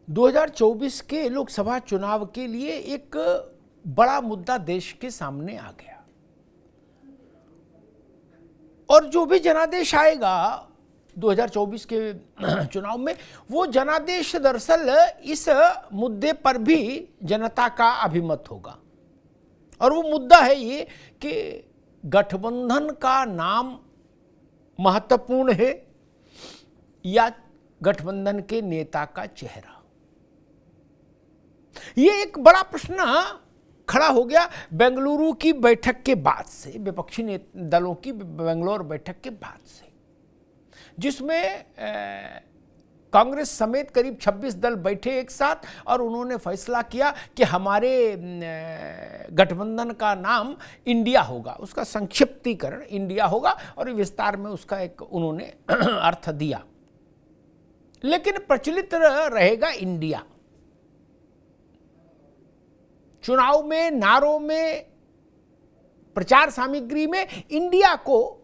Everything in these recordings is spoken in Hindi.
2024 के लोकसभा चुनाव के लिए एक बड़ा मुद्दा देश के सामने आ गया और जो भी जनादेश आएगा 2024 के चुनाव में, वो जनादेश दरअसल इस मुद्दे पर भी जनता का अभिमत होगा। और वो मुद्दा है ये कि गठबंधन का नाम महत्वपूर्ण है या गठबंधन के नेता का चेहरा। ये एक बड़ा प्रश्न खड़ा हो गया बेंगलुरु की बैठक के बाद से, विपक्षी दलों की बेंगलोर बैठक के बाद से, जिसमें कांग्रेस समेत करीब 26 दल बैठे एक साथ और उन्होंने फैसला किया कि हमारे गठबंधन का नाम इंडिया होगा, उसका संक्षिप्तीकरण इंडिया होगा और विस्तार में उसका एक उन्होंने अर्थ दिया, लेकिन प्रचलित रहेगा इंडिया। चुनाव में, नारों में, प्रचार सामग्री में इंडिया को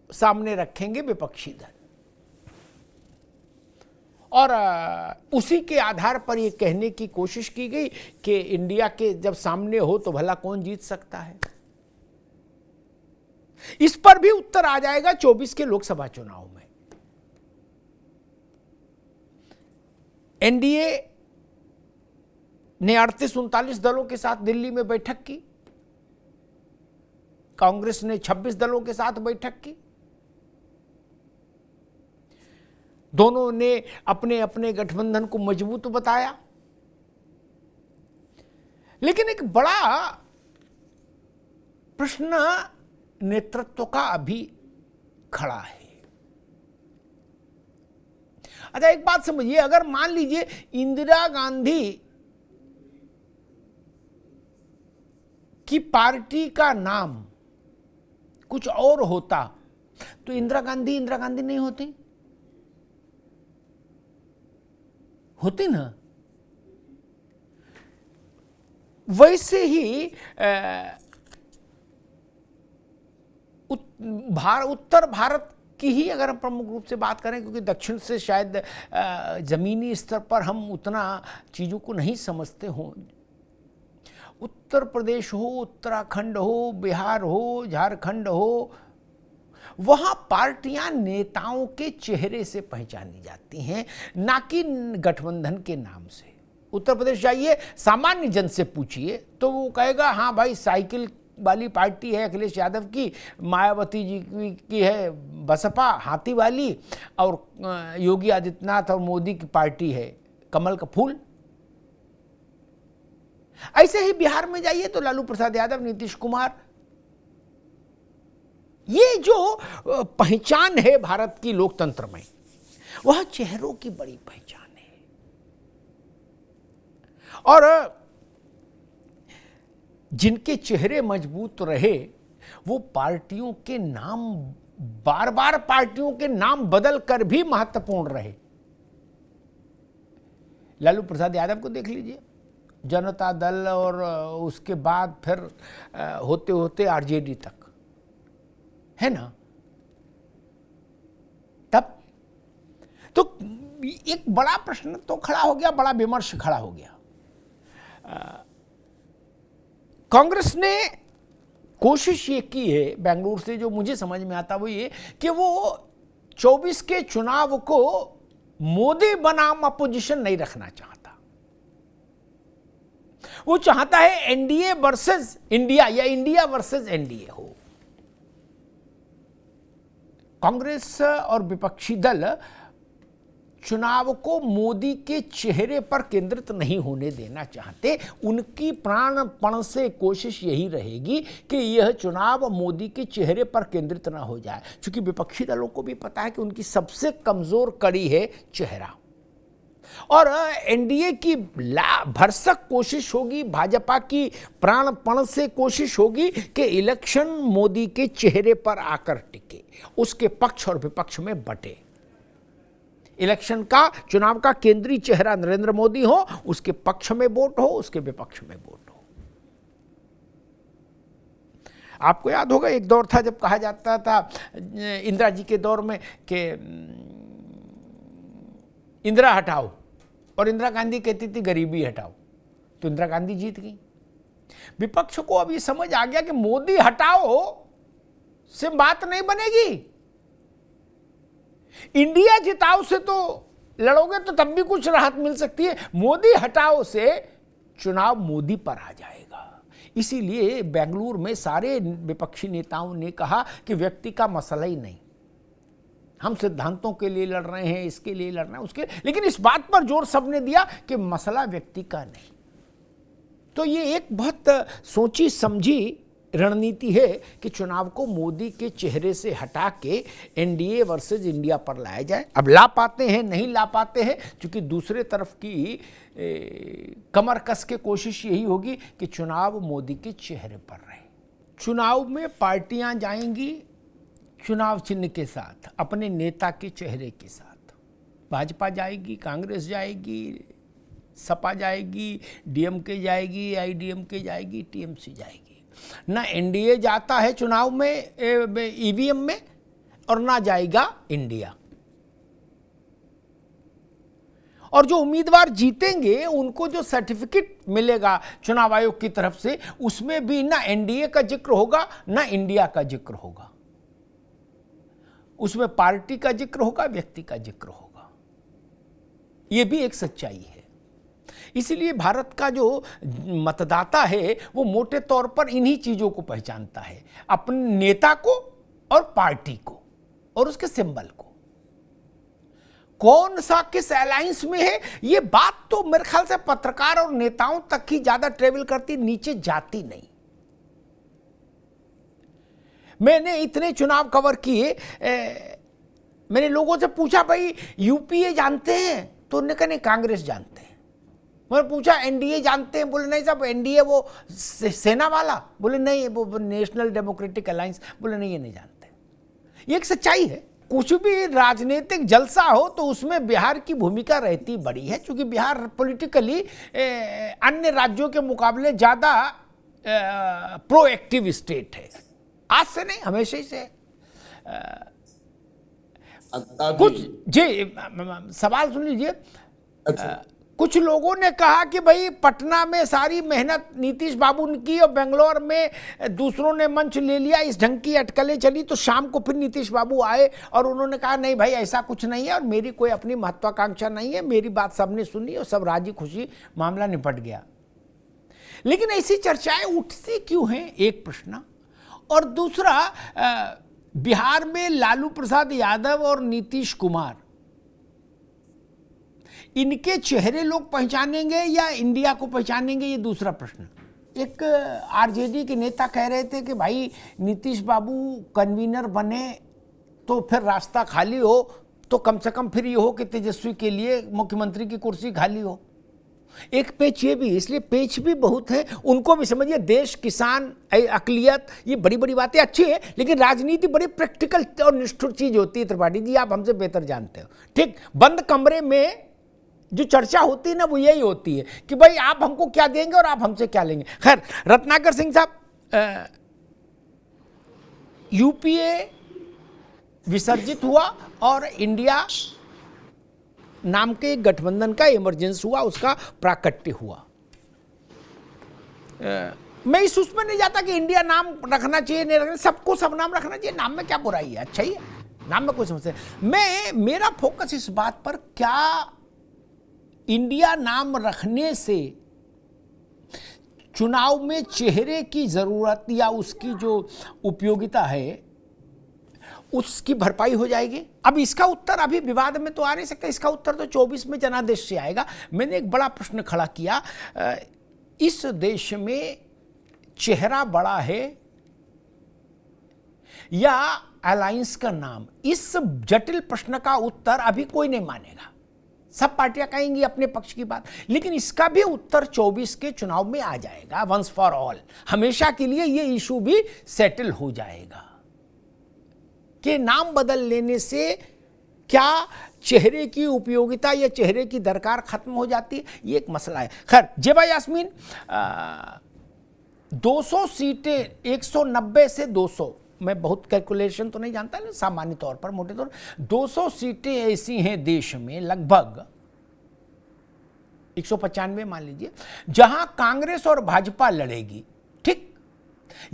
सामने रखेंगे विपक्षी दल और उसी के आधार पर यह कहने की कोशिश की गई कि इंडिया के जब सामने हो तो भला कौन जीत सकता है। इस पर भी उत्तर आ जाएगा 24 के लोकसभा चुनाव में। एनडीए ने 38-39 दलों के साथ दिल्ली में बैठक की, कांग्रेस ने 26 दलों के साथ बैठक की। दोनों ने अपने अपने गठबंधन को मजबूत बताया, लेकिन एक बड़ा प्रश्न नेतृत्व का अभी खड़ा है। अच्छा, एक बात समझिए, अगर मान लीजिए इंदिरा गांधी की पार्टी का नाम कुछ और होता तो इंदिरा गांधी नहीं होती ना। वैसे ही उत्तर भारत की ही अगर हम प्रमुख रूप से बात करें, क्योंकि दक्षिण से शायद जमीनी स्तर पर हम उतना चीजों को नहीं समझते हों। उत्तर प्रदेश हो, उत्तराखंड हो, बिहार हो, झारखंड हो, वहां पार्टियां नेताओं के चेहरे से पहचानी जाती हैं, ना कि गठबंधन के नाम से। उत्तर प्रदेश जाइए, सामान्य जन से पूछिए तो वो कहेगा हाँ भाई साइकिल वाली पार्टी है अखिलेश यादव की, मायावती जी की है बसपा हाथी वाली, और योगी आदित्यनाथ और मोदी की पार्टी है कमल का फूल। ऐसे ही बिहार में जाइए तो लालू प्रसाद यादव, नीतीश कुमार, ये जो पहचान है भारत की लोकतंत्र में, वह चेहरों की बड़ी पहचान है। और जिनके चेहरे मजबूत रहे वो पार्टियों के नाम, बार बार पार्टियों के नाम बदल कर भी महत्वपूर्ण रहे। लालू प्रसाद यादव को देख लीजिए, जनता दल और उसके बाद फिर होते होते आरजेडी तक, है ना। तब तो एक बड़ा प्रश्न तो खड़ा हो गया, बड़ा विमर्श खड़ा हो गया। कांग्रेस ने कोशिश ये की है बेंगलुरु से, जो मुझे समझ में आता वो ये कि वो 24 के चुनाव को मोदी बनाम अपोजिशन नहीं रखना चाहता। वो चाहता है एनडीए वर्सेस इंडिया या इंडिया वर्सेस एनडीए हो। कांग्रेस और विपक्षी दल चुनाव को मोदी के चेहरे पर केंद्रित नहीं होने देना चाहते। उनकी प्राणपण से कोशिश यही रहेगी कि यह चुनाव मोदी के चेहरे पर केंद्रित ना हो जाए, क्योंकि विपक्षी दलों को भी पता है कि उनकी सबसे कमजोर कड़ी है चेहरा। और एनडीए की भरसक कोशिश होगी, भाजपा की प्राणपण से कोशिश होगी कि इलेक्शन मोदी के चेहरे पर आकर टिके, उसके पक्ष और विपक्ष में बटे। इलेक्शन का, चुनाव का केंद्रीय चेहरा नरेंद्र मोदी हो, उसके पक्ष में वोट हो, उसके विपक्ष में वोट हो। आपको याद होगा एक दौर था जब कहा जाता था इंदिरा जी के दौर में कि इंदिरा हटाओ और इंदिरा गांधी कहती थी गरीबी हटाओ, तो इंदिरा गांधी जीत गई। विपक्ष को अब ये समझ आ गया कि मोदी हटाओ से बात नहीं बनेगी, इंडिया जिताओ से तो लड़ोगे तो तब भी कुछ राहत मिल सकती है, मोदी हटाओ से चुनाव मोदी पर आ जाएगा। इसीलिए बेंगलुरु में सारे विपक्षी नेताओं ने कहा कि व्यक्ति का मसला ही नहीं, हम सिद्धांतों के लिए लड़ रहे हैं, इसके लिए लड़ रहे हैं, उसके, लेकिन इस बात पर जोर सबने दिया कि मसला व्यक्ति का नहीं। तो ये एक बहुत सोची समझी रणनीति है कि चुनाव को मोदी के चेहरे से हटा के एनडीए वर्सेस इंडिया पर लाया जाए। अब ला पाते हैं नहीं ला पाते हैं, क्योंकि दूसरे तरफ की कमर कस के कोशिश यही होगी कि चुनाव मोदी के चेहरे पर रहे। चुनाव में पार्टियां जाएंगी चुनाव चिन्ह के साथ, अपने नेता के चेहरे के साथ। भाजपा जाएगी, कांग्रेस जाएगी, सपा जाएगी, डीएमके जाएगी, आईडीएमके जाएगी, टीएमसी जाएगी। ना एनडीए जाता है चुनाव में ईवीएम में, और ना जाएगा इंडिया। और जो उम्मीदवार जीतेंगे उनको जो सर्टिफिकेट मिलेगा चुनाव आयोग की तरफ से, उसमें भी ना एनडीए का जिक्र होगा ना इंडिया का जिक्र होगा, उसमें पार्टी का जिक्र होगा, व्यक्ति का जिक्र होगा। यह भी एक सच्चाई है। इसीलिए भारत का जो मतदाता है वो मोटे तौर पर इन्हीं चीजों को पहचानता है, अपने नेता को और पार्टी को और उसके सिंबल को। कौन सा किस अलायंस में है, ये बात तो मेरे ख्याल से पत्रकार और नेताओं तक ही ज्यादा ट्रेवल करती, नीचे जाती नहीं। मैंने इतने चुनाव कवर किए, मैंने लोगों से पूछा भाई यूपीए जानते हैं, तो उन्होंने कहा नहीं कांग्रेस जानते हैं। मैंने पूछा एनडीए जानते हैं, बोले नहीं साहब एनडीए वो सेना वाला, बोले नहीं वो नेशनल डेमोक्रेटिक अलायंस, बोले नहीं ये नहीं जानते। ये एक सच्चाई है। कुछ भी राजनीतिक जलसा हो तो उसमें बिहार की भूमिका रहती बड़ी है, क्योंकि बिहार पॉलिटिकली अन्य राज्यों के मुकाबले ज़्यादा प्रोएक्टिव स्टेट है। आज से नहीं, हमेशा ही से। कुछ जी सवाल सुन लीजिए। अच्छा। कुछ लोगों ने कहा कि भाई पटना में सारी मेहनत नीतीश बाबू ने की और बेंगलोर में दूसरों ने मंच ले लिया, इस ढंग की अटकलें चली, तो शाम को फिर नीतीश बाबू आए और उन्होंने कहा नहीं भाई ऐसा कुछ नहीं है और मेरी कोई अपनी महत्वाकांक्षा नहीं है, मेरी बात सबने सुनी और सब राजी खुशी मामला निपट गया। लेकिन ऐसी चर्चाएं उठती क्यों हैं, एक प्रश्न। और दूसरा, बिहार में लालू प्रसाद यादव और नीतीश कुमार, इनके चेहरे लोग पहचानेंगे या इंडिया को पहचानेंगे, ये दूसरा प्रश्न। एक आरजेडी के नेता कह रहे थे कि भाई नीतीश बाबू कन्वीनर बने तो फिर रास्ता खाली हो, तो कम से कम फिर ये हो कि तेजस्वी के लिए मुख्यमंत्री की कुर्सी खाली हो। एक पेच ये भी, इसलिए पेच भी बहुत है, उनको भी समझिए। देश, किसान, अकलियत, ये बड़ी बड़ी बातें अच्छी है, लेकिन राजनीति बड़ी प्रैक्टिकल और निष्ठुर चीज होती है। त्रिपाठी जी आप हमसे बेहतर जानते हो, ठीक। बंद कमरे में जो चर्चा होती है ना, वो यही होती है कि भाई आप हमको क्या देंगे और आप हमसे क्या लेंगे। खैर, रत्नाकर सिंह साहब, यूपीए विसर्जित हुआ और इंडिया नाम के एक गठबंधन का इमरजेंस हुआ, उसका प्राकट्य हुआ। मैं इस उसमें नहीं जाता कि इंडिया नाम रखना चाहिए नहीं रखना, सबको सब नाम रखना चाहिए, नाम में क्या बुराई है, अच्छा ही है, नाम में कोई समस्या। मेरा फोकस इस बात पर, क्या इंडिया नाम रखने से चुनाव में चेहरे की जरूरत या उसकी जो उपयोगिता है उसकी भरपाई हो जाएगी? अब इसका उत्तर अभी विवाद में तो आ नहीं सकता, इसका उत्तर तो 24 में जनादेश से आएगा। मैंने एक बड़ा प्रश्न खड़ा किया, इस देश में चेहरा बड़ा है या अलायंस का नाम? इस जटिल प्रश्न का उत्तर अभी कोई नहीं मानेगा, सब पार्टियां कहेंगी अपने पक्ष की बात, लेकिन इसका भी उत्तर 24 के चुनाव में आ जाएगा, वंस फॉर ऑल। हमेशा के लिए ये इशू भी सेटल हो जाएगा कि नाम बदल लेने से क्या चेहरे की उपयोगिता या चेहरे की दरकार खत्म हो जाती है, ये एक मसला है। खैर, जेबा यास्मीन, 200 सीटें, 190 से 200, मैं बहुत कैलकुलेशन तो नहीं जानता, सामान्य तौर पर मोटे तौर 200 सीटें ऐसी हैं देश में लगभग 195 मान लीजिए, जहां कांग्रेस और भाजपा लड़ेगी, ठीक,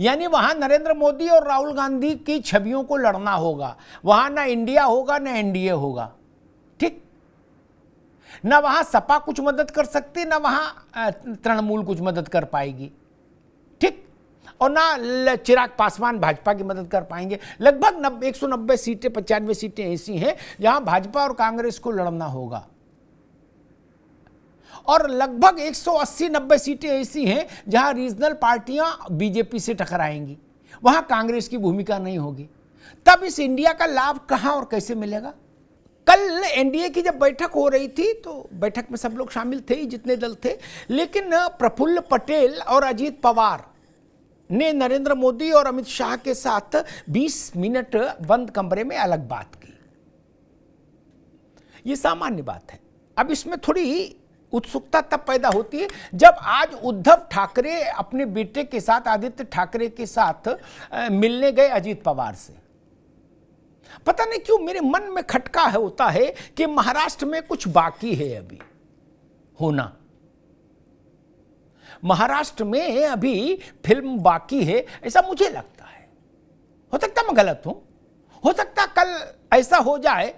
यानी वहां नरेंद्र मोदी और राहुल गांधी की छवियों को लड़ना होगा, वहां ना इंडिया होगा ना एनडीए होगा, ठीक, ना वहां सपा कुछ मदद कर सकती, ना वहां तृणमूल कुछ मदद कर पाएगी, ठीक, और ना चिराग पासवान भाजपा की मदद कर पाएंगे। लगभग 190 सीटें, 95 सीटें ऐसी हैं जहां भाजपा और कांग्रेस को लड़ना होगा, और लगभग 180-90 सीटें ऐसी हैं जहां रीजनल पार्टियां बीजेपी से टकराएंगी, वहां कांग्रेस की भूमिका नहीं होगी। तब इस इंडिया का लाभ कहां और कैसे मिलेगा? कल एनडीए की जब बैठक हो रही थी तो बैठक में सब लोग शामिल थे ही, जितने दल थे, लेकिन प्रफुल्ल पटेल और अजीत पवार ने नरेंद्र मोदी और अमित शाह के साथ 20 मिनट बंद कमरे में अलग बात की। यह सामान्य बात है। अब इसमें थोड़ी उत्सुकता तब पैदा होती है जब आज उद्धव ठाकरे अपने बेटे के साथ, आदित्य ठाकरे के साथ मिलने गए अजीत पवार से। पता नहीं क्यों मेरे मन में खटका है होता है कि महाराष्ट्र में कुछ बाकी है अभी होना, महाराष्ट्र में अभी फिल्म बाकी है, ऐसा मुझे लगता है। हो सकता मैं गलत हूं, हो सकता कल ऐसा हो जाए,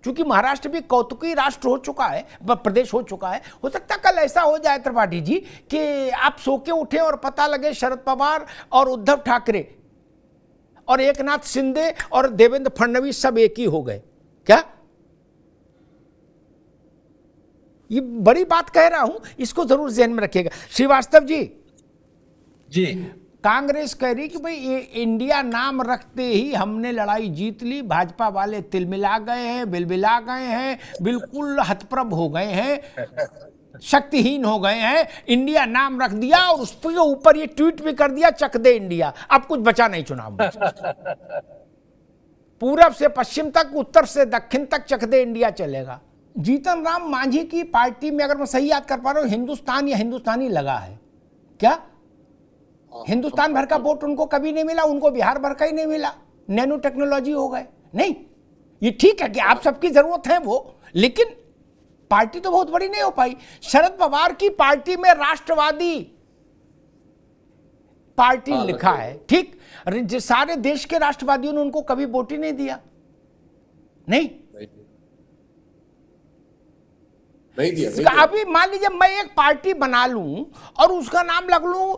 क्योंकि महाराष्ट्र भी कौतुकी राष्ट्र हो चुका है, प्रदेश हो चुका है, हो सकता कल ऐसा हो जाए त्रिपाठी जी कि आप सो के उठे और पता लगे शरद पवार और उद्धव ठाकरे और एकनाथ शिंदे और देवेंद्र फडणवीस सब एक ही हो गए। क्या ये बड़ी बात कह रहा हूं, इसको जरूर ध्यान में रखिएगा। श्रीवास्तव जी, कांग्रेस कह रही कि भाई ये इंडिया नाम रखते ही हमने लड़ाई जीत ली, भाजपा वाले तिलमिला गए हैं, बिलबिला गए हैं, बिल्कुल हतप्रभ हो गए हैं, शक्तिहीन हो गए हैं, इंडिया नाम रख दिया और उसके ऊपर ये ट्वीट भी कर दिया, चक दे इंडिया, अब कुछ बचा नहीं चुनाव में। पूरब से पश्चिम तक, उत्तर से दक्षिण तक चक दे इंडिया चलेगा। जीतन राम मांझी की पार्टी में, अगर मैं सही याद कर पा रहा हूं, हिंदुस्तान या हिंदुस्तानी लगा है क्या? हिंदुस्तान भर का वोट उनको कभी नहीं मिला, उनको बिहार भर का ही नहीं मिला, नैनो टेक्नोलॉजी हो गए। नहीं, ये ठीक है कि आप सबकी जरूरत है वो, लेकिन पार्टी तो बहुत बड़ी नहीं हो पाई। शरद पवार की पार्टी में राष्ट्रवादी पार्टी लिखा है, ठीक, सारे देश के राष्ट्रवादियों ने उनको कभी वोट ही नहीं दिया, नहीं दिया। अभी मान लीजिए मैं एक पार्टी बना लूं और उसका नाम लग लूं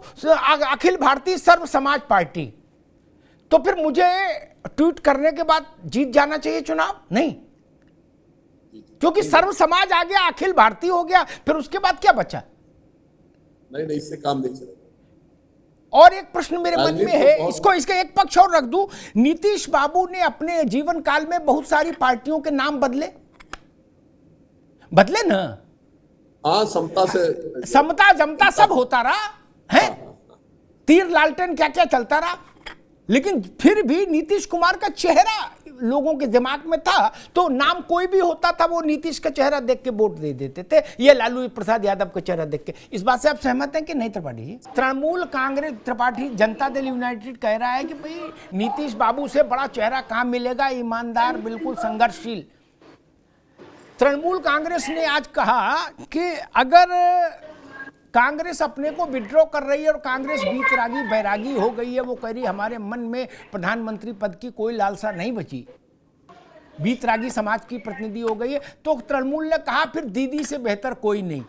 अखिल भारतीय सर्व समाज पार्टी, तो फिर मुझे ट्वीट करने के बाद जीत जाना चाहिए चुनाव? नहीं, क्योंकि सर्व समाज आ गया, अखिल भारतीय हो गया, फिर उसके बाद क्या बचा? नहीं, इससे काम नहीं चलेगा। और एक प्रश्न मेरे मन में है, इसको इसका एक पक्ष और रख दूं, नीतीश बाबू ने अपने जीवन काल में बहुत सारी पार्टियों के नाम बदले ना। हाँ, समता जमता सब होता रहा है, तीर लालटेन क्या क्या चलता रहा, लेकिन फिर भी नीतीश कुमार का चेहरा लोगों के दिमाग में था, तो नाम कोई भी होता था वो नीतीश का चेहरा देख के वोट दे देते थे, ये लालू प्रसाद यादव का चेहरा देख के। इस बात से आप सहमत हैं कि नहीं त्रिपाठी जी? तृणमूल कांग्रेस, त्रिपाठी जनता दल यूनाइटेड कह रहा है कि भाई नीतीश बाबू से बड़ा चेहरा कहां मिलेगा, ईमानदार, बिल्कुल संघर्षशील। तृणमूल कांग्रेस ने आज कहा कि अगर कांग्रेस अपने को विड्रॉ कर रही है और कांग्रेस बीतरागी बैरागी हो गई है, वो कह रही हमारे मन में प्रधानमंत्री पद की कोई लालसा नहीं बची, बीतरागी समाज की प्रतिनिधि हो गई है, तो तृणमूल ने कहा फिर दीदी से बेहतर कोई नहीं,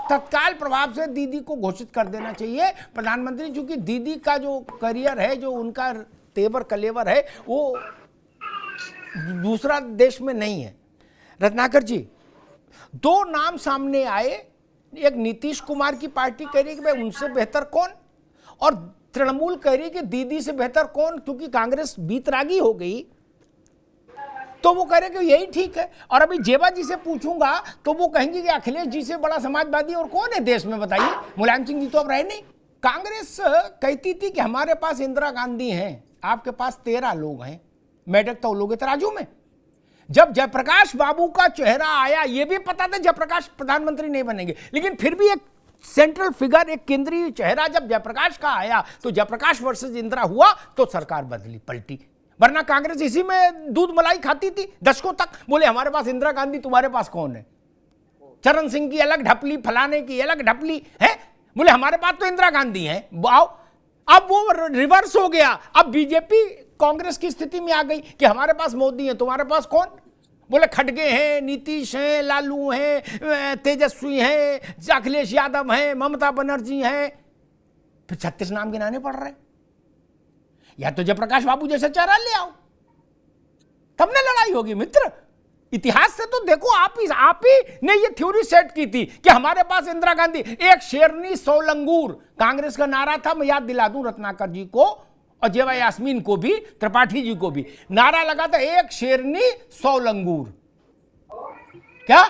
तत्काल प्रभाव से दीदी को घोषित कर देना चाहिए प्रधानमंत्री, क्योंकि दीदी का जो करियर है, जो उनका तेवर कलेवर है, वो दूसरा देश में नहीं है। रत्नाकर जी, दो नाम सामने आए, एक नीतीश कुमार की पार्टी कह रही है कि भाई उनसे बेहतर कौन, और तृणमूल कह रही है कि दीदी से बेहतर कौन, क्योंकि कांग्रेस बीतरागी हो गई, तो वो कह रहे कि यही ठीक है। और अभी जेबा जी से पूछूंगा तो वो कहेंगे कि अखिलेश जी से बड़ा समाजवादी और कौन है देश में, बताइए। मुलायम सिंह जी तो अब रहे नहीं। कांग्रेस कहती थी कि हमारे पास इंदिरा गांधी हैं, आपके पास 13 लोग हैं, मेढक तो लोग तराजू में। जब जयप्रकाश बाबू का चेहरा आया, यह भी पता था जयप्रकाश प्रधानमंत्री नहीं बनेंगे, लेकिन फिर भी एक सेंट्रल फिगर, एक केंद्रीय चेहरा जब जयप्रकाश का आया, तो जयप्रकाश वर्सेस इंदिरा हुआ, तो सरकार बदली, पलटी। वरना कांग्रेस इसी में दूध मलाई खाती थी दशकों तक, बोले हमारे पास इंदिरा गांधी, तुम्हारे पास कौन है। चरण सिंह की अलग ढपली, फलाने की अलग ढपली है। बोले हमारे पास तो इंदिरा गांधी है। आओ, अब वो रिवर्स हो गया। अब बीजेपी कांग्रेस की स्थिति में आ गई कि हमारे पास मोदी है, तुम्हारे पास कौन? बोले खड़गे हैं, नीतीश हैं, लालू हैं, तेजस्वी हैं, अखिलेश यादव हैं, ममता बनर्जी हैं। फिर 36 नाम गिनाने पड़ रहे। या तो जयप्रकाश बाबू जैसा चेहरा ले आओ, तब ना लड़ाई होगी मित्र। इतिहास से तो देखो, आप ही ने ये थ्योरी सेट की थी कि हमारे पास इंदिरा गांधी, एक शेरनी 100 लंगूर कांग्रेस का नारा था। मैं याद दिला दूं रत्नाकर जी को और जेवा यास्मीन को भी, त्रिपाठी जी को भी नारा लगा था, एक शेरनी 100 लंगूर। क्या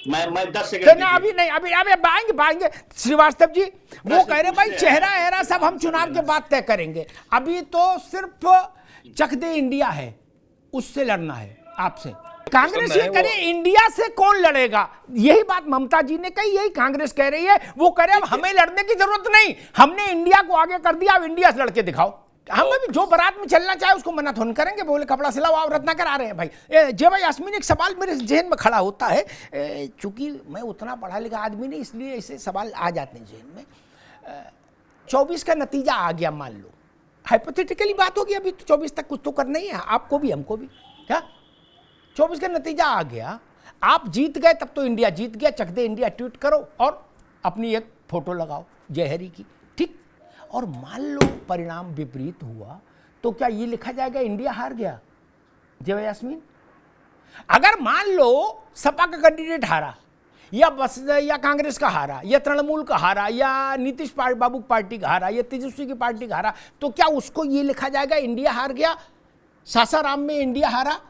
मैं 10 सेकंड अभी नहीं, अभी बाएंगे श्रीवास्तव जी। वो कह रहे भाई चेहरा एहरा सब हम चुनाव के बाद तय करेंगे, अभी तो सिर्फ चक दे इंडिया है, उससे लड़ना है आपसे। कांग्रेस ये करे इंडिया से कौन लड़ेगा, यही बात ममता जी ने कही, यही कांग्रेस कह रही है। वो कह रहे अब हमें लड़ने की जरूरत नहीं, हमने इंडिया को आगे कर दिया, अब इंडिया से लड़के दिखाओ। हम भी जो बारात में चलना चाहे उसको मना थोड़ी करेंगे। बोले कपड़ा सिलाओ, आओ रत्नाकर आ रहे हैं भाई। जय भाई यास्मीन, एक सवाल मेरे जहन में खड़ा होता है, चूंकि मैं उतना पढ़ा लिखा आदमी नहीं, इसलिए ऐसे सवाल आ जाते हैं जहन में। 24 का नतीजा आ गया, मान लो हाइपोथेटिकली बात होगी, अभी तो 24 तक कुछ तो करना ही है, आपको भी हमको भी। क्या 24 का नतीजा आ गया, आप जीत गए, तब तो इंडिया जीत गया, चक दे इंडिया ट्वीट करो और अपनी एक फोटो लगाओ जयहरी की, ठीक। और मान लो परिणाम विपरीत हुआ, तो क्या ये लिखा जाएगा इंडिया हार गया? जय यास्मीन, अगर मान लो सपा का कैंडिडेट हारा, या बस या कांग्रेस का हारा, या तृणमूल का हारा, या नीतीश बाबू पार्टी का हारा, या तेजस्वी की पार्टी का हारा, तो क्या उसको ये लिखा जाएगा इंडिया हार गया? सासाराम में इंडिया हारा,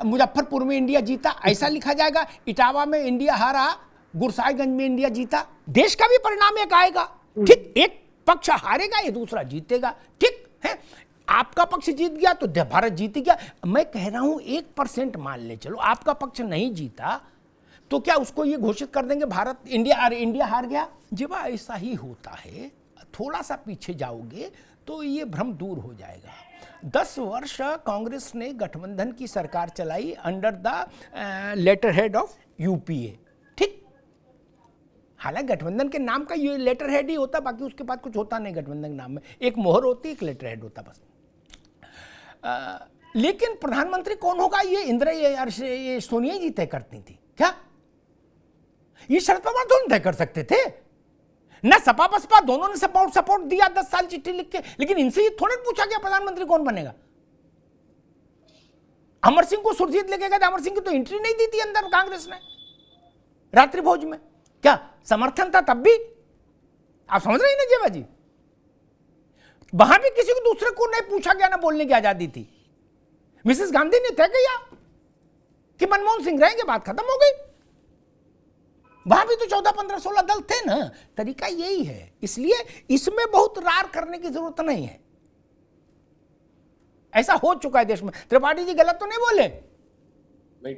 मुजफ्फरपुर में इंडिया जीता, ऐसा लिखा जाएगा? इटावा में इंडिया हारा, गुरसाईगंज में इंडिया जीता। देश का भी परिणाम एक आएगा, ठीक। एक पक्ष हारेगा, ये दूसरा जीतेगा, ठीक है। आपका पक्ष जीत गया तो भारत जीत गया। मैं कह रहा हूं 1% मान ले चलो, आपका पक्ष नहीं जीता, तो क्या उसको ये घोषित कर देंगे भारत इंडिया हार गया? जब ऐसा ही होता है, थोड़ा सा पीछे जाओगे तो ये भ्रम दूर हो जाएगा। 10 वर्ष कांग्रेस ने गठबंधन की सरकार चलाई under the letterhead of UPA, ठीक। हालांकि गठबंधन के नाम का ये लेटर हेड ही होता, बाकी उसके बाद कुछ होता नहीं। गठबंधन के नाम में एक मोहर होती, एक लेटर हेड होता बस। लेकिन प्रधानमंत्री कौन होगा ये सोनिया जी तय करती थी क्या? ये शरद पवार दोनों तय कर सकते थे ना, सपा बसपा दोनों ने सपोर्ट दिया 10 साल चिट्ठी लिख के। लेकिन इनसे ये थोड़े पूछा गया प्रधानमंत्री कौन बनेगा। अमर सिंह को सुरजीत लेके गए, अमर सिंह की तो एंट्री नहीं दी थी अंदर कांग्रेस ने रात्रि भोज में। क्या समर्थन था तब भी? आप समझ रहे हैं ना जेवा जी, वहां भी किसी को दूसरे को नहीं पूछा गया, ना बोलने की आजादी थी। मिसेस गांधी ने तय किया कि मनमोहन सिंह रहेंगे, बात खत्म हो गई। वहां भी तो 14, 15, 16 दल थे ना। तरीका यही है, इसलिए इसमें बहुत रार करने की जरूरत नहीं है। ऐसा हो चुका है देश में। त्रिपाठी जी गलत तो नहीं बोले? नहीं,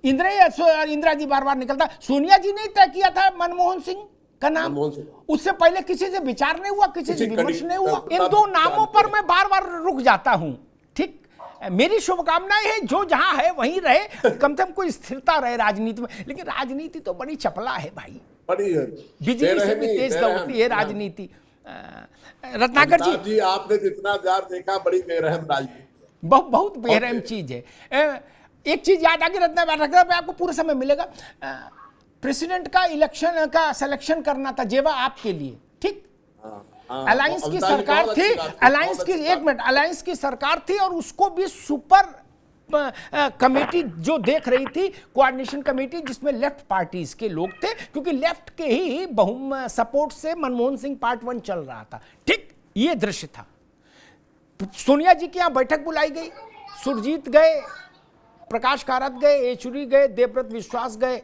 इंदिरा जी बार बार निकलता। सोनिया जी ने तय किया था मनमोहन सिंह का नाम, उससे पहले किसी से विचार नहीं हुआ, किसी से विमर्श नहीं हुआ। इन दो नामों पर मैं बार बार रुक जाता हूं, ठीक। मेरी शुभकामनाएं हैं जो जहां है वहीं रहे, कम से कम कोई स्थिरता रहे राजनीति में। लेकिन राजनीति तो बड़ी चपला है भाई, बिजली से भी तेज दौड़ती है राजनीति। रत्नाकर जी, आपने जितना जार देखा, बड़ी बेरहम राजनीति, बहुत बेरहम चीज है। एक चीज याद आ गई रत्नाकर, आपको पूरा समय मिलेगा। प्रेसिडेंट का इलेक्शन का सिलेक्शन करना था जेवा आपके लिए, ठीक। अलायंस की सरकार थी, अलायंस की, एक मिनट, अलायंस की सरकार थी और उसको भी सुपर कमेटी जो देख रही थी, कोऑर्डिनेशन कमेटी, जिसमें लेफ्ट पार्टीज के लोग थे, क्योंकि लेफ्ट के ही सपोर्ट से मनमोहन सिंह पार्ट 1 चल रहा था, ठीक। ये दृश्य था। सोनिया जी की यहां बैठक बुलाई गई, सुरजीत गए, प्रकाश कारत गए, येचुरी गए, देवव्रत विश्वास गए।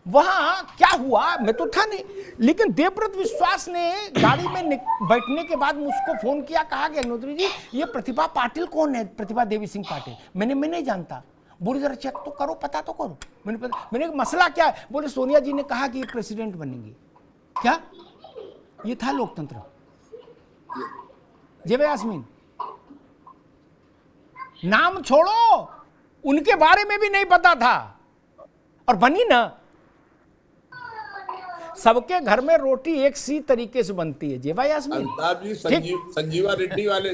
वहां क्या हुआ मैं तो था नहीं, लेकिन देवव्रत विश्वास ने गाड़ी में बैठने के बाद मुझको फोन किया, कहा कि अग्निहोत्री जी ये प्रतिभा पाटिल कौन है? प्रतिभा देवी सिंह पाटिल। मैं नहीं जानता। बोले जरा चेक तो करो, पता तो करो। मैंने मसला क्या है? बोले सोनिया जी ने कहा कि ये प्रेसिडेंट बनेंगी। क्या ये था लोकतंत्र? जय यास्मीन, नाम छोड़ो, उनके बारे में भी नहीं पता था और बनी ना। सबके घर में रोटी एक सी तरीके से बनती है जेबा यास्मीन। अल्ताफ जी, संजीवा रेड्डी वाले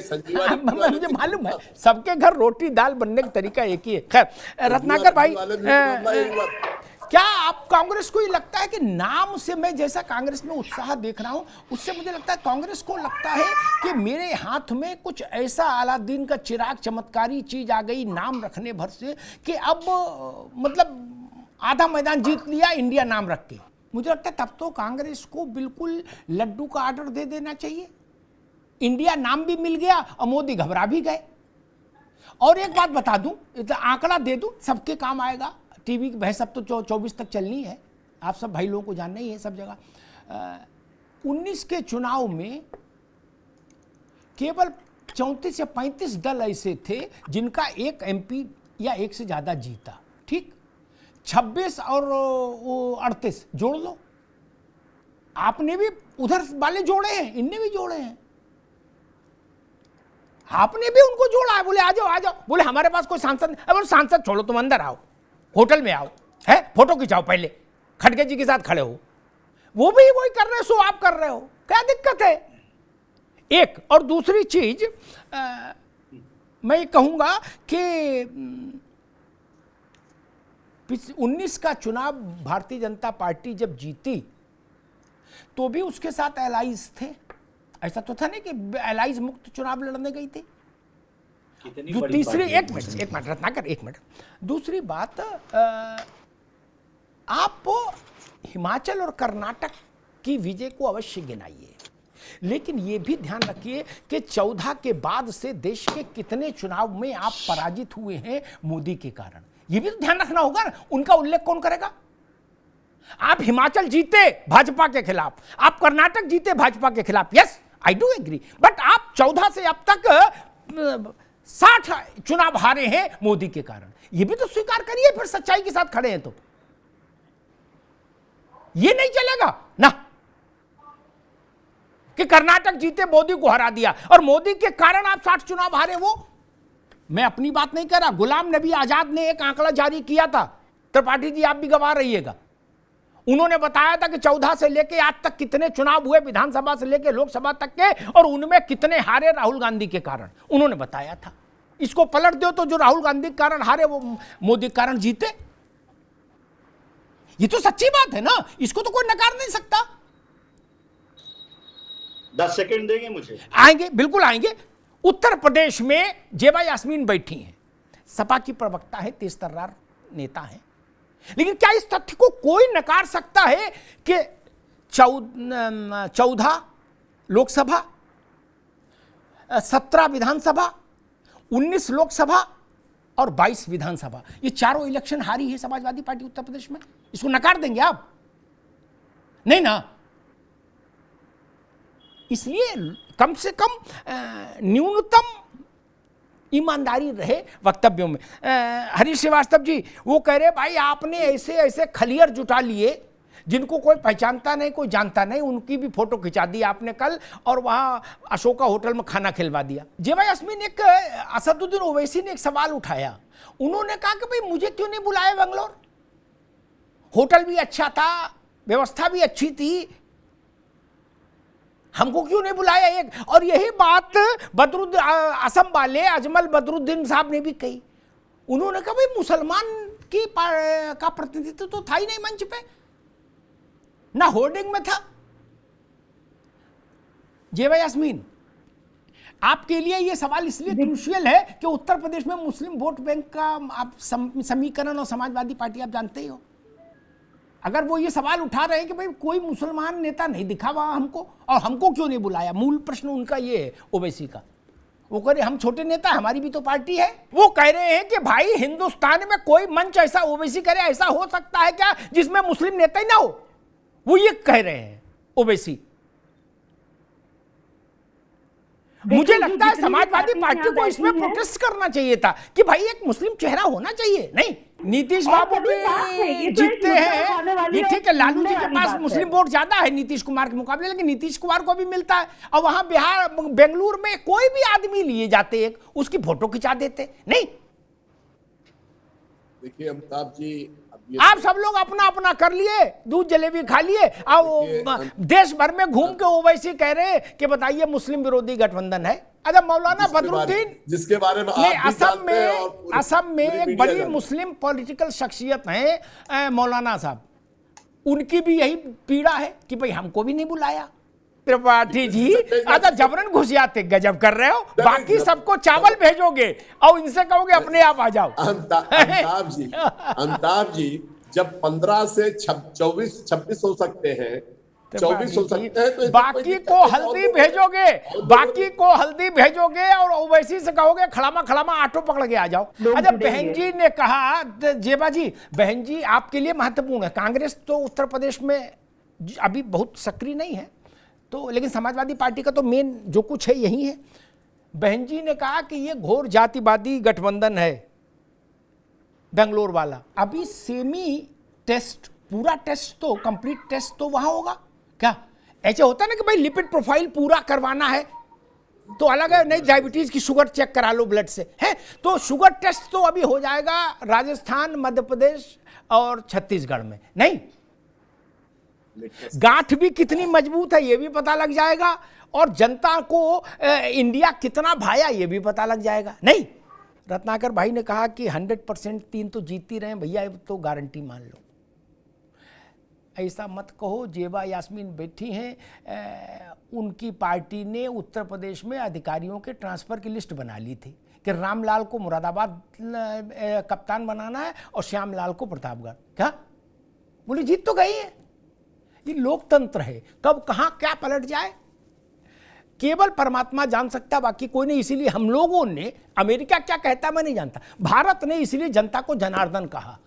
मुझे मालूम है, सबके घर रोटी दाल बनने का तरीका एक ही है। खैर रत्नाकर भाई, क्या आप कांग्रेस को ये लगता है कि नाम से, मैं जैसा कांग्रेस में उत्साह देख रहा हूं उससे मुझे लगता है कांग्रेस को लगता है कि मेरे हाथ में कुछ ऐसा अलादीन का चिराग चमत्कारी चीज आ गई नाम रखने भर से कि अब मतलब आधा मैदान जीत लिया इंडिया नाम रख के। मुझे लगता है तब तो कांग्रेस को बिल्कुल लड्डू का ऑर्डर दे देना चाहिए। इंडिया नाम भी मिल गया और मोदी घबरा भी गए। और एक बात बता दूं, आंकड़ा दे दूं, सबके काम आएगा। टीवी की बहस अब तो 24 तक चलनी है, आप सब भाई लोगों को जानना ही है सब जगह। 19 के चुनाव में केवल 34 या 35 दल ऐसे थे जिनका एक एमपी या एक से ज्यादा जीता। ठीक, 26 और 38 जोड़ लो। आपने भी उधर वाले जोड़े हैं, इनने भी जोड़े हैं, आपने भी उनको जोड़ा है। बोले आ जाओ आ जाओ, बोले हमारे पास कोई सांसद। अब सांसद छोड़ो, तुम अंदर आओ, होटल में आओ, है फोटो खिंचाओ, पहले खड़गे जी के साथ खड़े हो। वो भी वही कर रहे हो, सो आप कर रहे हो, क्या दिक्कत है? एक और दूसरी चीज मैं ये कहूंगा कि 19 का चुनाव भारतीय जनता पार्टी जब जीती तो भी उसके साथ एलाइज थे। ऐसा तो था नहीं कि एलाइज मुक्त चुनाव लड़ने गई थी। जो तीसरी, एक मिनट रत्नाकर, एक मिनट। दूसरी बात, आप हिमाचल और कर्नाटक की विजय को अवश्य गिनाइए, लेकिन ये भी ध्यान रखिए कि 14 के बाद से देश के कितने चुनाव में आप पराजित हुए हैं मोदी के कारण। ये भी तो ध्यान रखना होगा ना। उनका उल्लेख कौन करेगा? आप हिमाचल जीते भाजपा के खिलाफ, आप कर्नाटक जीते भाजपा के खिलाफ, yes I do agree, but आप 14 से अब तक 60 चुनाव हारे हैं मोदी के कारण। ये भी तो स्वीकार करिए, फिर सच्चाई के साथ खड़े हैं तो ये नहीं चलेगा ना कि कर्नाटक जीते मोदी को हरा दिया और मोदी के कारण आप 60 चुनाव हारे। वो मैं अपनी बात नहीं कह रहा, गुलाम नबी आजाद ने एक आंकड़ा जारी किया था, त्रिपाठी जी आप भी गवाह रहिएगा। उन्होंने बताया था कि 14 से लेके आज तक कितने चुनाव हुए, विधानसभा से लेके लोकसभा तक के, और उनमें कितने हारे राहुल गांधी के कारण, उन्होंने बताया था। इसको पलट दो तो जो राहुल गांधी के कारण हारे वो मोदी के कारण जीते। ये तो सच्ची बात है ना, इसको तो कोई नकार नहीं सकता। 10 सेकंड देंगे मुझे? आएंगे, बिल्कुल आएंगे। उत्तर प्रदेश में जेबा यास्मीन बैठी हैं, सपा की प्रवक्ता है, तेज तर्रार नेता है, लेकिन क्या इस तथ्य को कोई नकार सकता है कि 14 लोकसभा, 17 विधानसभा, 19 लोकसभा और 22 विधानसभा, ये चारों इलेक्शन हारी है समाजवादी पार्टी उत्तर प्रदेश में? इसको नकार देंगे आप? नहीं ना। इसलिए कम से कम न्यूनतम ईमानदारी रहे वक्तव्यों में। हरीश श्रीवास्तव जी वो कह रहे भाई आपने ऐसे ऐसे खलियर जुटा लिए जिनको कोई पहचानता नहीं, कोई जानता नहीं, उनकी भी फोटो खिंचा दी आपने कल और वहां अशोका होटल में खाना खिलवा दिया। जेबा यास्मीन, एक असदुद्दीन ओवैसी ने एक सवाल उठाया, उन्होंने कहा कि भाई मुझे क्यों नहीं बुलाया बेंगलोर? होटल भी अच्छा था, व्यवस्था भी अच्छी थी, हमको क्यों नहीं बुलाया? एक और यही बात बदरुद्दीन असम वाले अजमल बदरुद्दीन साहब ने भी कही। उन्होंने कहा भाई मुसलमान की का प्रतिनिधित्व तो था ही नहीं मंच पे, ना होर्डिंग में था। जेबा यास्मीन, आपके लिए यह सवाल इसलिए क्रूशियल है कि उत्तर प्रदेश में मुस्लिम वोट बैंक का आप समीकरण और समाजवादी पार्टी आप जानते ही हो। अगर वो ये सवाल उठा रहे हैं कि भाई कोई मुसलमान नेता नहीं दिखा वहां हमको और हमको क्यों नहीं बुलाया, मूल प्रश्न उनका ये है ओवैसी का। वो कह रहे हम छोटे नेता, हमारी भी तो पार्टी है। वो कह रहे हैं कि भाई हिंदुस्तान में कोई मंच ऐसा ओवैसी करे, ऐसा हो सकता है क्या जिसमें मुस्लिम नेता ही ना हो? वो ये कह रहे हैं ओवैसी। मुझे लगता है समाजवादी पार्टी को इसमें प्रोटेस्ट करना चाहिए था कि भाई एक मुस्लिम चेहरा होना चाहिए। नहीं, नीतीश और बाबू सभी साथ हैं, ये भी तो एक जीतते मुद्दा उठाने हैं, वाली ये और ठीक है, लालू जी सुनने के वाली पास बात मुस्लिम है। वोट ज्यादा है नीतीश कुमार के मुकाबले, लेकिन नीतीश कुमार को भी मिलता है। और वहां बिहार बेंगलुरु में कोई भी आदमी लिए जाते, एक उसकी फोटो खिंचा देते नहीं। देखिए अमिताभ जी, अब ये आप सब लोग अपना अपना कर लिए, दूध जलेबी खा लिए, और देश भर में घूम के ओवैसी कह रहे हैं कि बताइए मुस्लिम विरोधी गठबंधन है। अच्छा, मौलाना बदरुद्दीन, जिसके बारे में नहीं, आप भी असम जानते हैं और में असम में पूरी एक मीडिया बड़ी जानती है। मुस्लिम पॉलिटिकल शख्सियत है मौलाना साहब, उनकी भी यही पीड़ा है कि भाई हमको भी नहीं बुलाया। त्रिपाठी जी, अच्छा जबरन घुसियाते गजब कर रहे हो, बाकी सबको चावल भेजोगे और इनसे कहोगे अपने आप आ जाओ। अमिताभ जी, जब 15 से 24-26 हो सकते हैं, 24 हो सकते हैं, तो बाकी को हल्दी भेजोगे, बाकी को हल्दी भेजोगे और ओवैसी से कहोगे खड़ामा खड़ामा ऑटो पकड़ के आ जाओ। लोग अच्छा, जुड़ेंगे। बहन जी ने कहा, जेबा जी, बहन जी आपके लिए महत्वपूर्ण है, कांग्रेस तो उत्तर प्रदेश में अभी बहुत सक्रिय नहीं है, तो लेकिन समाजवादी पार्टी का तो मेन जो कुछ है यही है। बहन जी ने कहा कि ये घोर जातिवादी गठबंधन है बेंगलोर वाला। अभी सेमी टेस्ट, पूरा टेस्ट तो, कंप्लीट टेस्ट तो वहां होगा क्या? ऐसे होता ना कि भाई लिपिड प्रोफाइल पूरा करवाना है तो अलग है, नहीं डायबिटीज की शुगर चेक करा लो ब्लड से, है तो शुगर टेस्ट तो अभी हो जाएगा राजस्थान, मध्य प्रदेश और छत्तीसगढ़ में। नहीं, गांठ भी कितनी मजबूत है ये भी पता लग जाएगा, और जनता को इंडिया कितना भाया ये भी पता लग जाएगा। नहीं, रत्नाकर भाई ने कहा कि 100% 3 तो जीत ही रहे हैं भैया, तो गारंटी मान लो। ऐसा मत कहो, जेबा यास्मीन बैठी हैं, उनकी पार्टी ने उत्तर प्रदेश में अधिकारियों के ट्रांसफर की लिस्ट बना ली थी कि रामलाल को मुरादाबाद कप्तान बनाना है और श्यामलाल को प्रतापगढ़। क्या बोली, जीत तो गई है। ये लोकतंत्र है, कब कहां क्या पलट जाए केवल परमात्मा जान सकता, बाकी कोई नहीं। इसीलिए हम लोगों ने, अमेरिका क्या कहता मैं नहीं जानता, भारत ने इसीलिए जनता को जनार्दन कहा।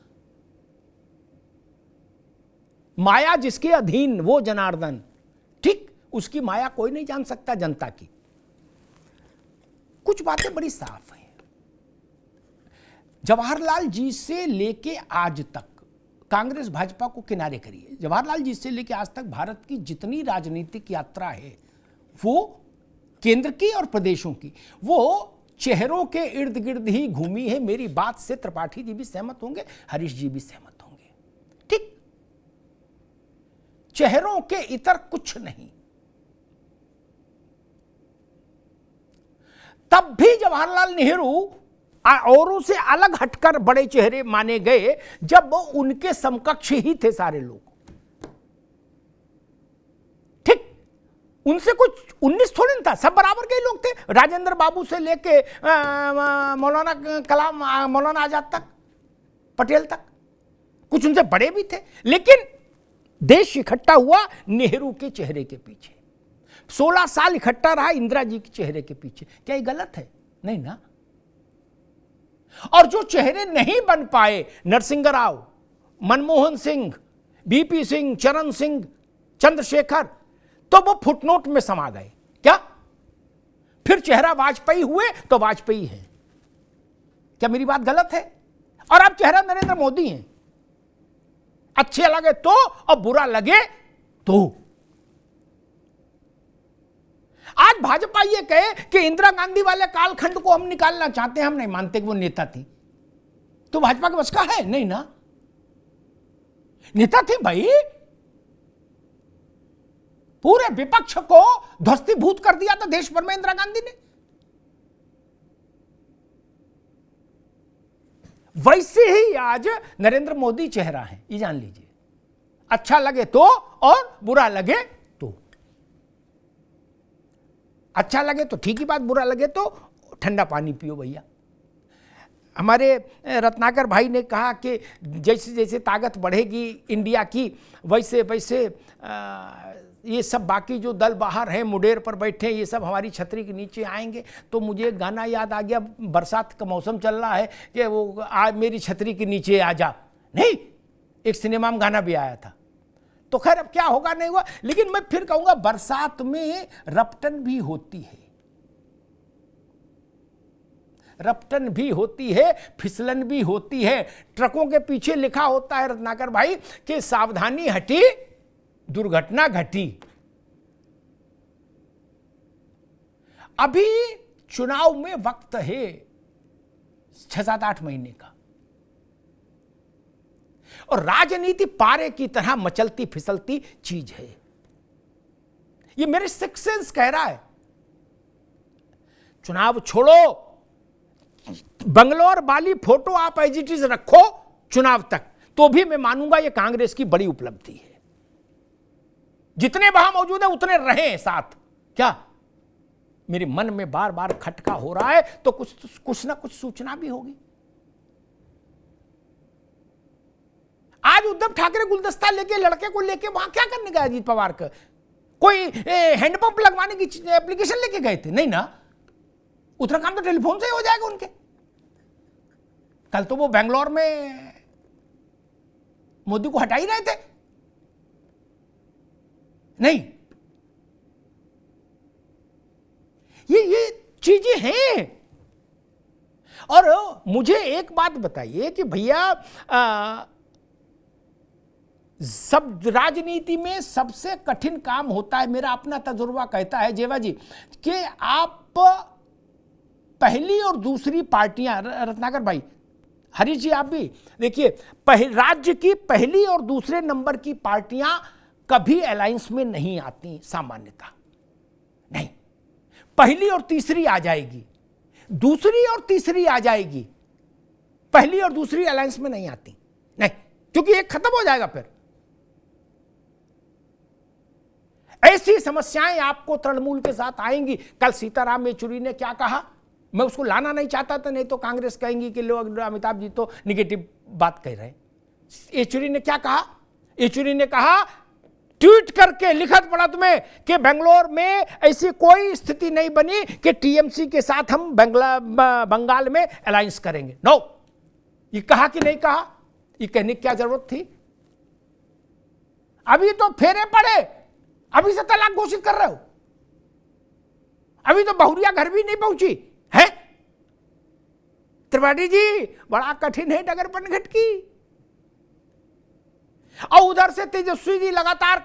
माया जिसके अधीन वो जनार्दन, ठीक, उसकी माया कोई नहीं जान सकता जनता की। कुछ बातें बड़ी साफ हैं। जवाहरलाल जी से लेके आज तक कांग्रेस भाजपा को किनारे करिए, जवाहरलाल जी से लेके आज तक भारत की जितनी राजनीतिक यात्रा है वो केंद्र की और प्रदेशों की, वो चेहरों के इर्द गिर्द ही घूमी है। मेरी बात से त्रिपाठी जी भी सहमत होंगे, हरीश जी भी सहमत होंगे, ठीक, चेहरों के इतर कुछ नहीं। तब भी जवाहरलाल नेहरू औरों से अलग हटकर बड़े चेहरे माने गए जब वो उनके समकक्ष ही थे सारे लोग, ठीक, उनसे कुछ 19 थोड़े था, सब बराबर के लोग थे। राजेंद्र बाबू से लेके मौलाना कलाम, मौलाना आजाद तक, पटेल तक, कुछ उनसे बड़े भी थे। लेकिन देश इकट्ठा हुआ नेहरू के चेहरे के पीछे, 16 साल इकट्ठा रहा इंदिरा जी के चेहरे के पीछे। क्या ये गलत है? नहीं ना। और जो चेहरे नहीं बन पाए, नरसिंह राव, मनमोहन सिंह, बीपी सिंह, चरण सिंह, चंद्रशेखर, तो वो फुटनोट में समा गए। क्या फिर चेहरा वाजपेयी हुए तो वाजपेयी हैं। क्या मेरी बात गलत है? और अब चेहरा नरेंद्र मोदी हैं। अच्छे लगे तो और बुरा लगे तो। आज भाजपा ये कहे कि इंदिरा गांधी वाले कालखंड को हम निकालना चाहते हैं, हम नहीं मानते कि वो नेता थी, तो भाजपा के बस का है? नहीं ना, नेता थी भाई, पूरे विपक्ष को ध्वस्तीभूत कर दिया था देश भर में इंदिरा गांधी ने। वैसे ही आज नरेंद्र मोदी चेहरा है, ये जान लीजिए। अच्छा लगे तो और बुरा लगे तो। अच्छा लगे तो ठीक ही बात, बुरा लगे तो ठंडा पानी पियो भैया। हमारे रत्नाकर भाई ने कहा कि जैसे जैसे ताकत बढ़ेगी इंडिया की, वैसे वैसे ये सब बाकी जो दल बाहर हैं, मुडेर पर बैठे, ये सब हमारी छतरी के नीचे आएंगे। तो मुझे एक गाना याद आ गया, बरसात का मौसम चल रहा है कि वो आज मेरी छतरी के नीचे आ जा, नहीं, एक सिनेमा में गाना भी आया था। तो खैर अब क्या होगा नहीं हुआ, लेकिन मैं फिर कहूंगा बरसात में रपटन भी होती है। रपटन भी होती है, फिसलन भी होती है। ट्रकों के पीछे लिखा होता है रत्नाकर भाई कि सावधानी हटी दुर्घटना घटी। अभी चुनाव में वक्त है 6-7-8 महीने का, और राजनीति पारे की तरह मचलती फिसलती चीज है। ये मेरे सिक्स सेंस कह रहा है। चुनाव छोड़ो, बंगलौर वाली फोटो आप एज इट इज रखो चुनाव तक, तो भी मैं मानूंगा ये कांग्रेस की बड़ी उपलब्धि है। जितने वहां मौजूद है उतने रहे साथ। क्या मेरे मन में बार बार खटका हो रहा है तो कुछ ना कुछ सूचना भी होगी। आज उद्धव ठाकरे गुलदस्ता लेके लड़के को लेके वहां क्या करने गए अजीत पवार का? कोई हैंडपंप लगवाने की एप्लीकेशन लेके गए थे? नहीं ना, उतना काम तो टेलीफोन से ही हो जाएगा उनके। कल तो वो बेंगलोर में मोदी को हटा ही रहे थे। नहीं, ये चीजें हैं। और मुझे एक बात बताइए कि भैया सब राजनीति में सबसे कठिन काम होता है, मेरा अपना तजुर्बा कहता है जेवा जी, कि आप पहली और दूसरी पार्टियां, रत्नाकर भाई, हरीश जी आप भी देखिए, राज्य की पहली और दूसरे नंबर की पार्टियां कभी अलायंस में नहीं आती सामान्यतः। नहीं, पहली और तीसरी आ जाएगी, दूसरी और तीसरी आ जाएगी, पहली और दूसरी अलायंस में नहीं आती। नहीं, क्योंकि एक खत्म हो जाएगा। फिर ऐसी समस्याएं आपको तृणमूल के साथ आएंगी। कल सीताराम येचुरी ने क्या कहा, मैं उसको लाना नहीं चाहता था, नहीं तो कांग्रेस कहेंगी कि लोग अमिताभ जी तो निगेटिव बात कह रहे हैं। येचुरी ने क्या कहा? येचुरी ने कहा, ट्वीट करके लिखत पड़ा तुम्हें कि बेंगलोर में ऐसी कोई स्थिति नहीं बनी कि टीएमसी के साथ हम बंगाल में अलायंस करेंगे। नो, ये कहा कि नहीं कहा? ये कहने की क्या जरूरत थी? अभी तो फेरे पड़े, अभी से तलाक घोषित कर रहे हो, अभी तो बहुरिया घर भी नहीं पहुंची है। त्रिपाठी जी, बड़ा कठिन है डगर पनघट की। और उधर से तेजस्वी जी लगातार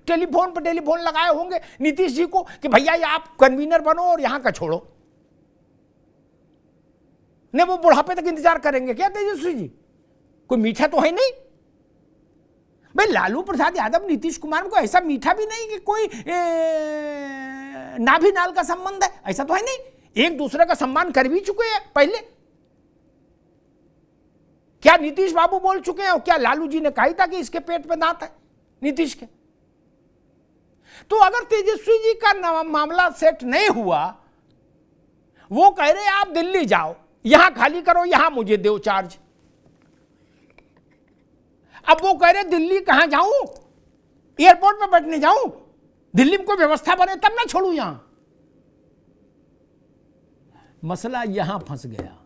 टेलीफोन पर टेलीफोन लगाए होंगे नीतीश जी को कि भैया ये आप कन्वीनर बनो और यहां का छोड़ो। नहीं, वो बुढ़ापे तक इंतजार करेंगे क्या तेजस्वी जी? कोई मीठा तो है नहीं भाई। लालू प्रसाद यादव नीतीश कुमार को ऐसा मीठा भी नहीं कि कोई नाभि नाल का संबंध है, ऐसा तो है नहीं। एक दूसरे का सम्मान कर भी चुके हैं पहले। क्या नीतीश बाबू बोल चुके हैं? और क्या लालू जी ने कहा था कि इसके पेट पे दांत है नीतीश के? तो अगर तेजस्वी जी का मामला सेट नहीं हुआ, वो कह रहे आप दिल्ली जाओ, यहां खाली करो, यहां मुझे दो चार्ज। अब वो कह रहे दिल्ली कहां जाऊं, एयरपोर्ट पे बैठने जाऊं, दिल्ली में कोई व्यवस्था बने तब मैं छोड़ू यहां। मसला यहां फंस गया।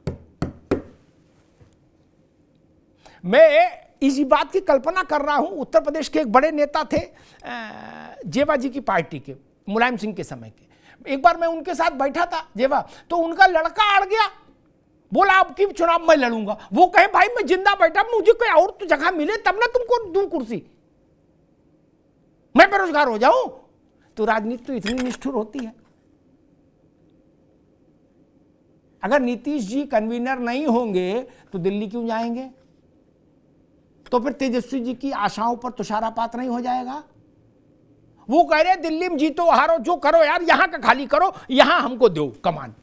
मैं इसी बात की कल्पना कर रहा हूं। उत्तर प्रदेश के एक बड़े नेता थे जेवा जी की पार्टी के, मुलायम सिंह के समय के। एक बार मैं उनके साथ बैठा था जेवा, तो उनका लड़का अड़ गया, बोला अब की चुनाव मैं लड़ूंगा। वो कहे भाई मैं जिंदा बैठा, मुझे कोई और तो जगह मिले तब ना तुमको दूं कुर्सी, मैं बेरोजगार हो जाऊं। तो राजनीति तो इतनी निष्ठुर होती है। अगर नीतीश जी कन्वीनर नहीं होंगे तो दिल्ली क्यों जाएंगे? तो फिर तेजस्वी जी की आशाओं पर तुषारापात नहीं हो जाएगा? वो कह रहे दिल्ली में जीतो हारो जो करो यार, यहां का खाली करो, यहां हमको दो कमान।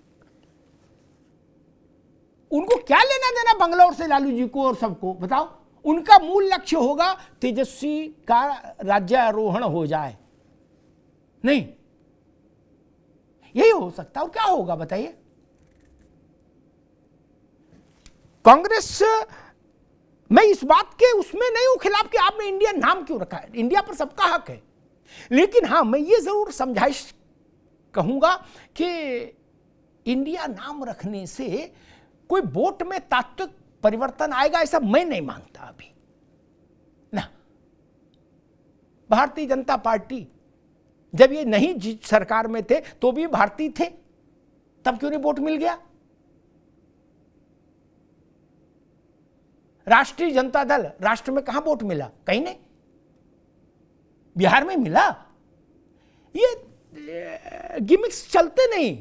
उनको क्या लेना देना बंगलौर से लालू जी को और सबको? बताओ। उनका मूल लक्ष्य होगा तेजस्वी का राज्यारोहण हो जाए। नहीं, यही हो सकता। और क्या होगा बताइए? कांग्रेस, मैं इस बात के उसमें नहीं हूं खिलाफ कि आपने इंडिया नाम क्यों रखा है, इंडिया पर सबका हक है। लेकिन हां, मैं ये जरूर समझाइश कहूंगा कि इंडिया नाम रखने से कोई वोट में तात्विक परिवर्तन आएगा, ऐसा मैं नहीं मानता अभी ना। भारतीय जनता पार्टी जब ये नहीं सरकार में थे तो भी भारतीय थे, तब क्यों नहीं वोट मिल गया? राष्ट्रीय जनता दल, राष्ट्र में कहां वोट मिला? कहीं नहीं। बिहार में मिला। ये गिमिक्स चलते नहीं,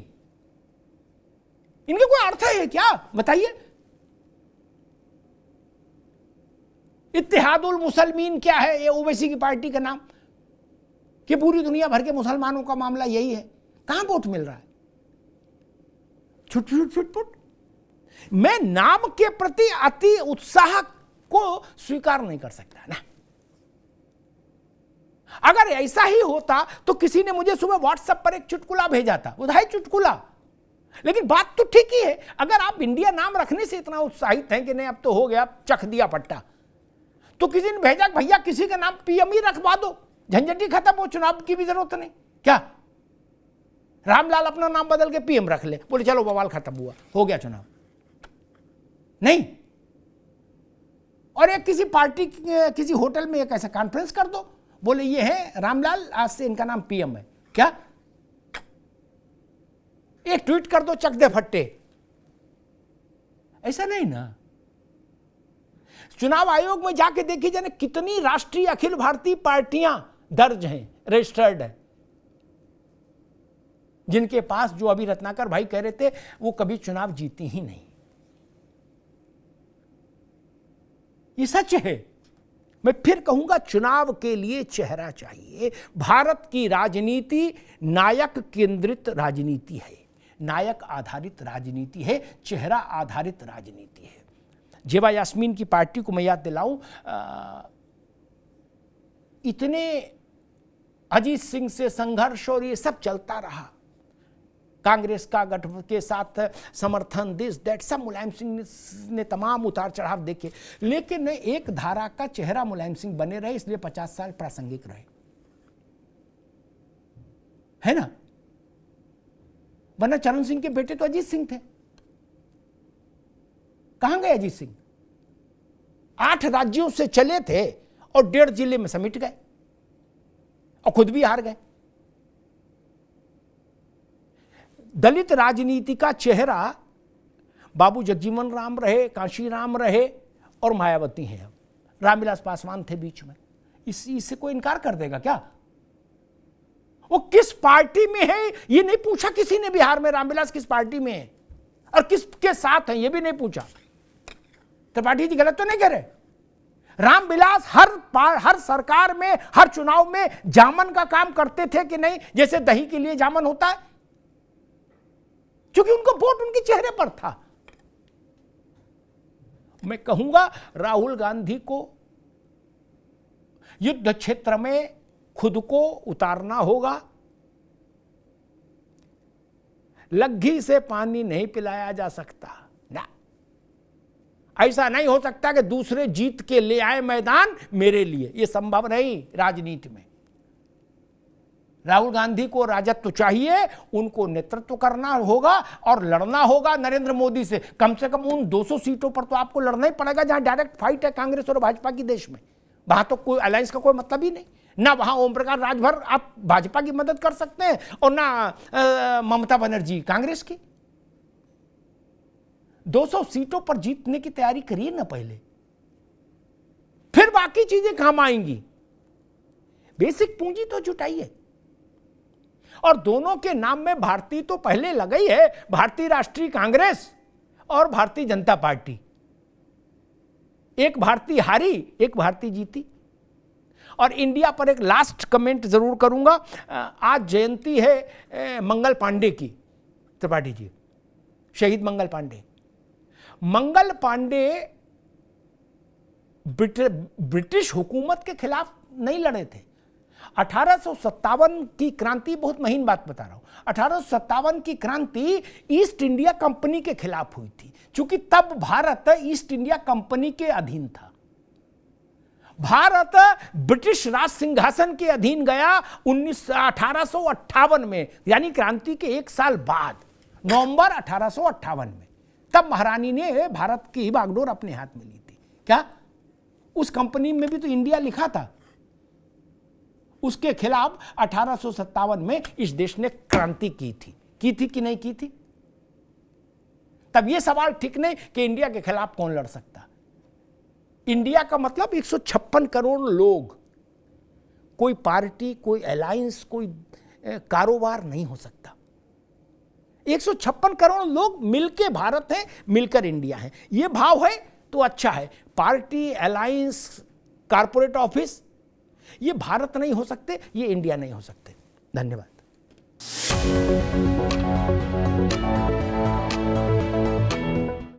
इनके कोई अर्थ है क्या? बताइए। इत्तेहादुल मुसलमीन क्या है? ये ओवैसी की पार्टी का नाम, कि पूरी दुनिया भर के मुसलमानों का मामला यही है। कहां वोट मिल रहा है? छुट छुट छुट फुट। मैं नाम के प्रति अति उत्साह को स्वीकार नहीं कर सकता ना। अगर ऐसा ही होता तो किसी ने मुझे सुबह व्हाट्सएप पर एक चुटकुला भेजा था, वो है चुटकुला, लेकिन बात तो ठीक ही है। अगर आप इंडिया नाम रखने से इतना उत्साहित हैं कि नहीं अब तो हो गया, चख दिया पट्टा, तो किसी ने भेजा भैया किसी का नाम पीएम ही रखवा दो, झंझटी खत्म हो, चुनाव की भी जरूरत नहीं। क्या रामलाल अपना नाम बदल के पीएम रख ले, बोले चलो बवाल खत्म हुआ, हो गया चुनाव? नहीं। और एक किसी पार्टी किसी होटल में एक ऐसा कॉन्फ्रेंस कर दो, बोले ये है रामलाल, आज से इनका नाम पीएम है। क्या एक ट्वीट कर दो, चक दे फट्टे? ऐसा नहीं ना। चुनाव आयोग में जाके देखी जाने कितनी राष्ट्रीय अखिल भारतीय पार्टियां दर्ज हैं, रजिस्टर्ड है, जिनके पास, जो अभी रत्नाकर भाई कह रहे थे, वो कभी चुनाव जीती ही नहीं। ये सच है। मैं फिर कहूंगा, चुनाव के लिए चेहरा चाहिए। भारत की राजनीति नायक केंद्रित राजनीति है, नायक आधारित राजनीति है, चेहरा आधारित राजनीति है। जेबा यास्मीन की पार्टी को मैं याद दिलाऊं, इतने अजीत सिंह से संघर्ष और ये सब चलता रहा, कांग्रेस का गठबंधन के साथ समर्थन, दिस दैट, सब मुलायम सिंह ने तमाम उतार चढ़ाव देखे, लेकिन एक धारा का चेहरा मुलायम सिंह बने रहे, इसलिए 50 साल प्रासंगिक रहे, है ना। वरना चरण सिंह के बेटे तो अजीत सिंह थे, कहां गए अजीत सिंह? 8 राज्यों से चले थे और 1.5 जिले में समिट गए और खुद भी हार गए। दलित राजनीति का चेहरा बाबू जगजीवन राम रहे, कांशी राम रहे और मायावती हैं। रामविलास पासवान थे बीच में। इससे कोई इनकार कर देगा क्या? वो किस पार्टी में है ये नहीं पूछा किसी ने बिहार में। रामविलास किस पार्टी में है और किसके साथ है ये भी नहीं पूछा। त्रिपाठी जी गलत तो नहीं कह रहे। रामविलास हर सरकार में, हर चुनाव में जामन का काम करते थे कि नहीं, जैसे दही के लिए जामन होता है, क्योंकि उनको वोट उनके चेहरे पर था। मैं कहूंगा राहुल गांधी को युद्ध क्षेत्र में खुद को उतारना होगा। लग्घी से पानी नहीं पिलाया जा सकता ना। ऐसा नहीं हो सकता कि दूसरे जीत के ले आए मैदान मेरे लिए, यह संभव नहीं राजनीति में। राहुल गांधी को राजत्व चाहिए, उनको नेतृत्व करना होगा और लड़ना होगा नरेंद्र मोदी से कम उन 200 सीटों पर तो आपको लड़ना ही पड़ेगा जहां डायरेक्ट फाइट है कांग्रेस और भाजपा की देश में। वहां तो कोई अलायंस का कोई मतलब ही नहीं ना। वहां ओम प्रकाश राजभर आप भाजपा की मदद कर सकते हैं और ना ममता बनर्जी कांग्रेस की। 200 सीटों पर जीतने की तैयारी करिए ना पहले, फिर बाकी चीजें काम आएंगी। बेसिक पूंजी तो जुटाइए। और दोनों के नाम में भारतीय तो पहले लगी है, भारतीय राष्ट्रीय कांग्रेस और भारतीय जनता पार्टी। एक भारतीय हारी, एक भारतीय जीती। और इंडिया पर एक लास्ट कमेंट जरूर करूंगा। आज जयंती है मंगल पांडे की, त्रिपाठी जी, शहीद मंगल पांडे। मंगल पांडे ब्रिटिश हुकूमत के खिलाफ नहीं लड़े थे। 1857 की क्रांति, बहुत महीन बात बता रहा हूं, 1857 की क्रांति ईस्ट इंडिया कंपनी के खिलाफ हुई थी, क्योंकि तब भारत ईस्ट इंडिया कंपनी के अधीन था। भारत ब्रिटिश राज सिंहासन के अधीन गया 1858 में, यानी क्रांति के 1 साल बाद, नवंबर 1858 में। तब महारानी ने भारत की बागडोर अपने हाथ में ली थी। क्या उस कंपनी में भी तो इंडिया लिखा था? उसके खिलाफ 1857 में इस देश ने क्रांति की थी कि नहीं की थी? तब यह सवाल ठीक नहीं कि इंडिया के खिलाफ कौन लड़ सकता। इंडिया का मतलब 156 करोड़ लोग, कोई पार्टी, कोई अलायंस, कोई कारोबार नहीं हो सकता। 156 करोड़ लोग मिलके भारत हैं, मिलकर इंडिया है। ये भाव है तो अच्छा है। पार्टी, अलायंस, कारपोरेट ऑफिस, ये भारत नहीं हो सकते, ये इंडिया नहीं हो सकते। धन्यवाद।